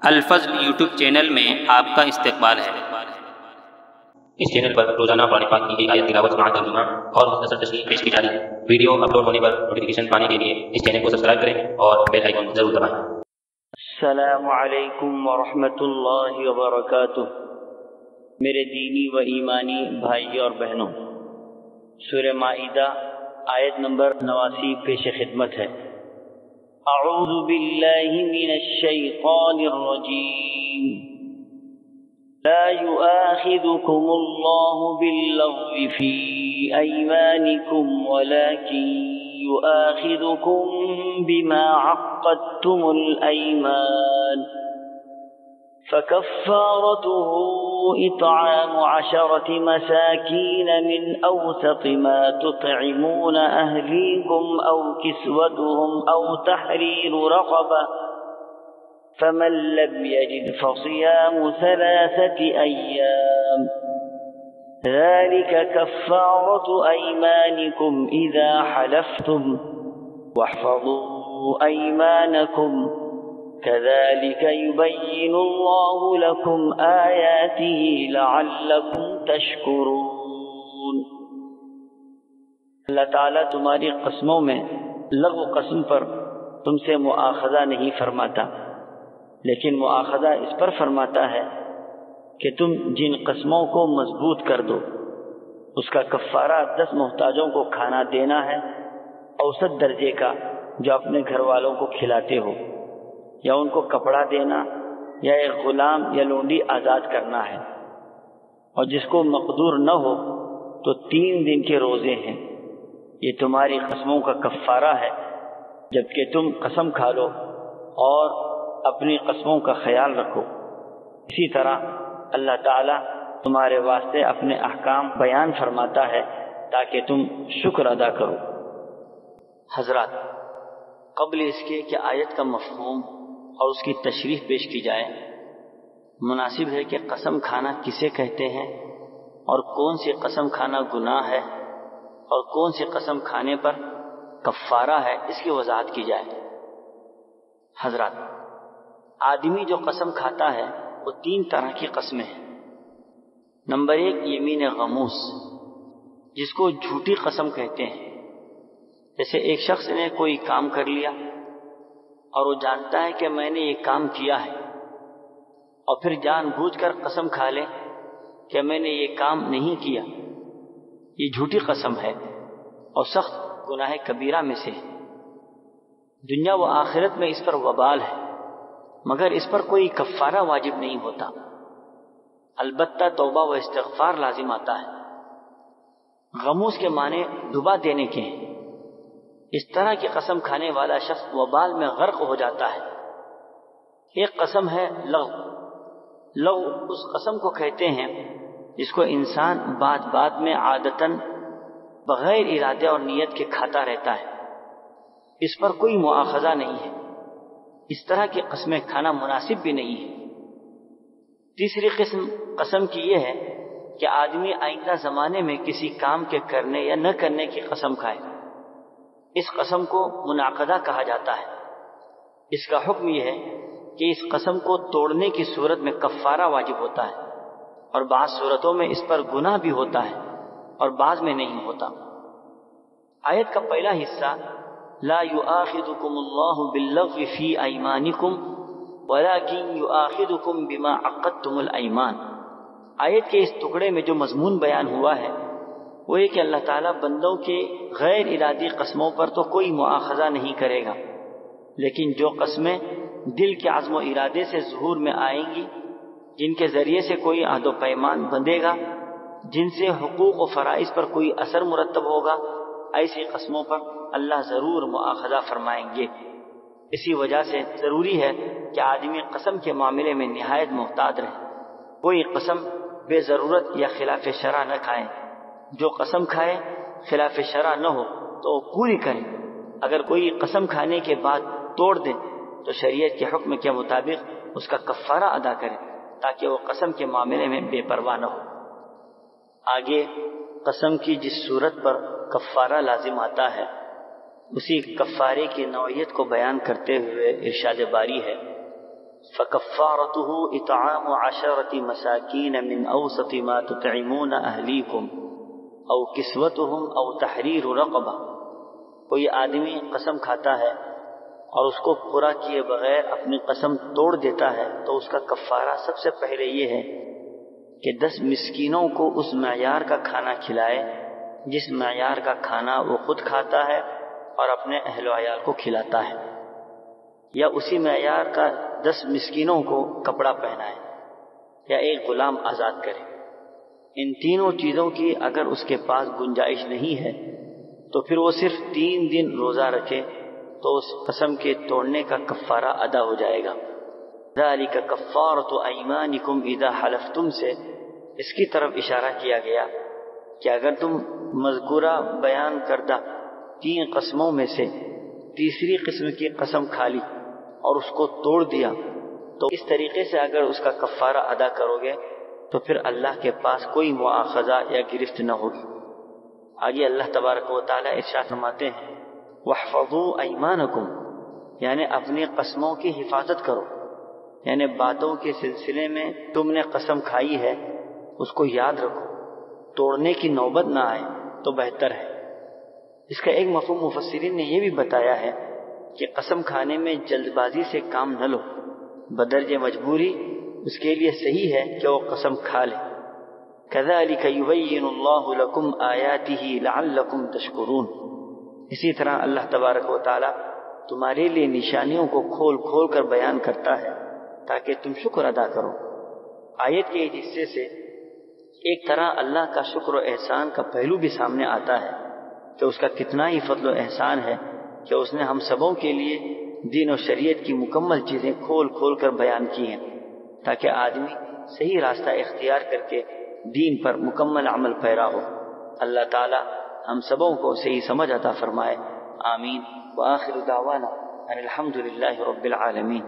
الفضل YouTube channel میں آپ کا استقبال ہے۔ اس چینل پر روزانہ قرآن پاک کی ایک آیت تلاوت سماعت ترجمہ اور مختصر تشریح پیش کی جا رہی ہے۔ ویڈیو اپلوڈ ہونے پر نوٹیفیکیشن پانے کے لیے اس چینل کو سبسکرائب کریں اور بیل آئیکن ضرور دبائیں۔ السلام علیکم ورحمۃ اللہ وبرکاتہ۔ میرے دینی و ایمانی بھائی اور بہنوں، سورہ مائدہ آیت نمبر 89 پیش خدمت ہے۔ اعوذ باللہ من الشیطان الرجیم، لا يؤاخذكم الله باللغو في أيمانكم ولكن يؤاخذكم بما عقدتم الأيمان فكفارته إطعام 10 مساكين من أوسط ما تطعمون أهليكم أو كسوتهم أو تحرير رقبة فمن لم يجد فصيام 3 أيام ذلك كفارة أيمانكم إذا حلفتم واحفظوا أيمانكم كذلك يبين الله لكم آياته لعلكم تشكرون۔ اللہ تعالیٰ تمہاری قسموں میں لغو قسم پر تم سے مؤاخذہ نہیں فرماتا، لیکن مؤاخذہ اس پر فرماتا ہے کہ تم جن قسموں کو مضبوط کر دو اس کا کفارہ 10 محتاجوں کو کھانا دینا ہے، اوسط درجے کا، جو اپنے گھر والوں کو کھلاتے ہو، یا ان کو کپڑا دینا، یا ایک غلام یا لونڈی آزاد کرنا ہے، اور جس کو مقدور نہ ہو تو 3 دن کے روزے ہیں۔ یہ تمہاری قسموں کا کفارہ ہے جبکہ تم قسم کھا لو اور اپنی قسموں کا خیال رکھو۔ اسی طرح اللہ تعالیٰ تمہارے واسطے اپنے احکام بیان فرماتا ہے تاکہ تم شکر ادا کرو۔ حضرات، قبل اس کے کہ آیت کا مفہوم اور اس کی تشریح پیش کی جائے، مناسب ہے کہ قسم کھانا کسے کہتے ہیں اور کون سی قسم کھانا گناہ ہے اور کون سی قسم کھانے پر کفارہ ہے، اس کی وضاحت کی جائے۔ حضرات، آدمی جو قسم کھاتا ہے وہ 3 طرح کی قسمیں ہیں۔ نمبر 1، یمین غموس، جس کو جھوٹی قسم کہتے ہیں۔ جیسے ایک شخص نے کوئی کام کر لیا اور وہ جانتا ہے کہ میں نے یہ کام کیا ہے، اور پھر جان بوجھ کر قسم کھا لے کہ میں نے یہ کام نہیں کیا، یہ جھوٹی قسم ہے اور سخت گناہ کبیرہ میں سے ہے۔ دنیا و آخرت میں اس پر وبال ہے، مگر اس پر کوئی کفارہ واجب نہیں ہوتا، البتہ توبہ و استغفار لازم آتا ہے۔ غموس کے معنی ڈبا دینے کے ہیں۔ اس طرح کی قسم کھانے والا شخص وبال میں غرق ہو جاتا ہے۔ ایک قسم ہے لغو اس قسم کو کہتے ہیں جس کو انسان بات بات میں عادتاً بغیر ارادے اور نیت کے کھاتا رہتا ہے، اس پر کوئی مؤاخذہ نہیں ہے۔ اس طرح کی قسمیں کھانا مناسب بھی نہیں ہے۔ تیسری قسم قسم کی یہ ہے کہ آدمی آئندہ زمانے میں کسی کام کے کرنے یا نہ کرنے کی قسم کھائے، اس قسم کو منعقدہ کہا جاتا ہے۔ اس کا حکم یہ ہے کہ اس قسم کو توڑنے کی صورت میں کفارہ واجب ہوتا ہے، اور بعض صورتوں میں اس پر گناہ بھی ہوتا ہے اور بعض میں نہیں ہوتا۔ آیت کا پہلا حصہ لا يؤاخذكم الله باللغو في ايمانكم ولكن يؤاخذكم بما عقدتم الايمان، آیت کے اس ٹکڑے میں جو مضمون بیان ہوا ہے وہ یہ کہ اللہ تعالیٰ بندوں کے غیر ارادی قسموں پر تو کوئی مؤاخذہ نہیں کرے گا، لیکن جو قسمیں دل کے عزم و ارادے سے ظہور میں آئیں گی، جن کے ذریعے سے کوئی عہد و پیمان بندھے گا، جن سے حقوق و فرائض پر کوئی اثر مرتب ہوگا، ایسی قسموں پر اللہ ضرور مؤاخذہ فرمائیں گے۔ اسی وجہ سے ضروری ہے کہ آدمی قسم کے معاملے میں نہایت محتاط رہے، کوئی قسم بے ضرورت یا خلاف شرع نہ کھائے۔ جو قسم کھائے خلاف شرع نہ ہو تو وہ پوری کرے، اگر کوئی قسم کھانے کے بعد توڑ دے تو شریعت کے حکم کے مطابق اس کا کفارہ ادا کرے تاکہ وہ قسم کے معاملے میں بے پرواہ نہ ہو۔ آگے قسم کی جس صورت پر کفارہ لازم آتا ہے اسی کفارے کی نوعیت کو بیان کرتے ہوئے ارشاد باری ہے فکفارتہ اطعام 10 مساکین من اوسط ما تطعمون اہلیکم او کسوتہم او تحریر رقبہ۔ کوئی آدمی قسم کھاتا ہے اور اس کو پورا کیے بغیر اپنی قسم توڑ دیتا ہے تو اس کا کفارہ سب سے پہلے یہ ہے کہ 10 مسکینوں کو اس معیار کا کھانا کھلائے جس معیار کا کھانا وہ خود کھاتا ہے اور اپنے اہل و عیال کو کھلاتا ہے، یا اسی معیار کا 10 مسکینوں کو کپڑا پہنائے یا ایک غلام آزاد کرے۔ ان تینوں چیزوں کی اگر اس کے پاس گنجائش نہیں ہے تو پھر وہ صرف 3 دن روزہ رکھے تو اس قسم کے توڑنے کا کفارہ ادا ہو جائے گا۔ ذالک کفارۃ ایمانکم اذا حلفتم سے اس کی طرف اشارہ کیا گیا کہ اگر تم مذکورہ بیان کردہ 3 قسموں میں سے تیسری قسم کی قسم کھا لی اور اس کو توڑ دیا تو اس طریقے سے اگر اس کا کفارہ ادا کرو گے تو پھر اللہ کے پاس کوئی مواخذہ یا گرفت نہ ہوگی۔ آگے اللہ تبارک و تعالیٰ ارشاد فرماتے ہیں وَاحْفَظُوا أَيْمَانَكُمْ، یعنی اپنی قسموں کی حفاظت کرو، یعنی باتوں کے سلسلے میں تم نے قسم کھائی ہے اس کو یاد رکھو، توڑنے کی نوبت نہ آئے تو بہتر ہے۔ اس کا ایک مفہوم مفسرین نے یہ بھی بتایا ہے کہ قسم کھانے میں جلد بازی سے کام نہ لو، بدرجہ مجبوری اس کے لیے صحیح ہے کہ وہ قسم کھا لے۔ كَذَلِكَ يُبَيِّنُ اللَّهُ لَكُمْ آيَاتِهِ لَعَلَّكُمْ تَشْكُرُونَ، اسی طرح اللہ تبارک و تعالیٰ تمہارے لیے نشانیوں کو کھول کھول کر بیان کرتا ہے تاکہ تم شکر ادا کرو۔ آیت کے اس حصے سے ایک طرح اللہ کا شکر و احسان کا پہلو بھی سامنے آتا ہے کہ اس کا کتنا ہی فضل و احسان ہے کہ اس نے ہم سبوں کے لیے دین و شریعت کی مکمل چیزیں کھول کھول کر بیان کی ہیں تاکہ آدمی صحیح راستہ اختیار کر کے دین پر مکمل عمل پیرا ہو۔ اللہ تعالی ہم سبوں کو صحیح سمجھ عطا فرمائے، آمین۔ وآخر دعوانا ان الحمد للہ رب العالمین۔